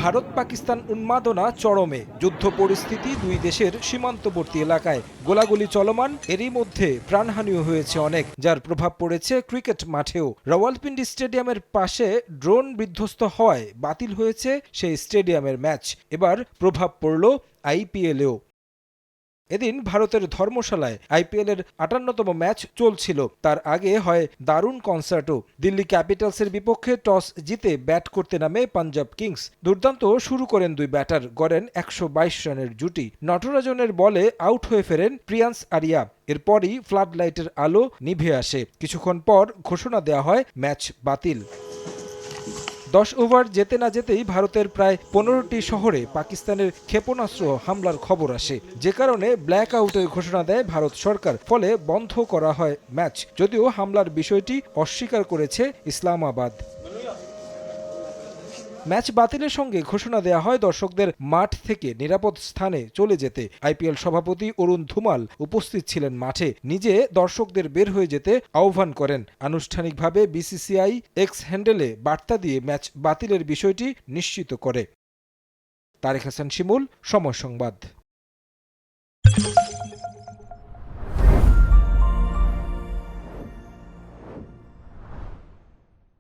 ভারত পাকিস্তান উন্মাদনা চরমে, যুদ্ধ পরিস্থিতি দুই দেশের সীমান্তবর্তী এলাকায়, গোলাগুলি চলমান, এরই মধ্যে প্রাণহানিও হয়েছে অনেক, যার প্রভাব পড়েছে ক্রিকেট মাঠেও। রাওয়ালপিন্ডি স্টেডিয়ামের পাশে ড্রোন বিধ্বস্ত হওয়ায় বাতিল হয়েছে সেই স্টেডিয়ামের ম্যাচ। এবার প্রভাব পড়ল আইপিএলেও। এদিন ভারতের ধর্মশালায় আইপিএলের ৫৮তম ম্যাচ চলছিল। তার আগে হয় দারুণ কনসার্টও। দিল্লি ক্যাপিটালসের বিপক্ষে টস জিতে ব্যাট করতে নামে পাঞ্জাব কিংস। দুর্দান্ত শুরু করেন দুই ব্যাটার, গড়েন ১২২ রানের জুটি। নটরাজনের বলে আউট হয়ে ফেরেন প্রিয়ান্স আরিয়া। এরপরই ফ্লাড লাইটের আলো নিভে আসে। কিছুক্ষণ পর ঘোষণা দেওয়া হয় ম্যাচ বাতিল। ১০ ওভার যেতে না যেতেই ভারতের প্রায় ১৫টি শহরে পাকিস্তানের ক্ষেপণাস্ত্র হামলার খবর আসে, যে কারণে ব্ল্যাক আউটের ঘোষণা দেয় ভারত সরকার। ফলে বন্ধ করা হয় ম্যাচ, যদিও হামলার বিষয়টি অস্বীকার করেছে ইসলামাবাদ। ম্যাচ বাতিলের সঙ্গে ঘোষণা দেওয়া হয় দর্শকদের মাঠ থেকে নিরাপদ স্থানে চলে যেতে। আইপিএল সভাপতি অরুণ ধুমাল উপস্থিত ছিলেন মাঠে, নিজে দর্শকদের বের হয়ে যেতে আহ্বান করেন। আনুষ্ঠানিকভাবে বিসিসিআই এক্স হ্যান্ডেলে বার্তা দিয়ে ম্যাচ বাতিলের বিষয়টি নিশ্চিত করে। তারেক হাসান শিমুল, সময় সংবাদ।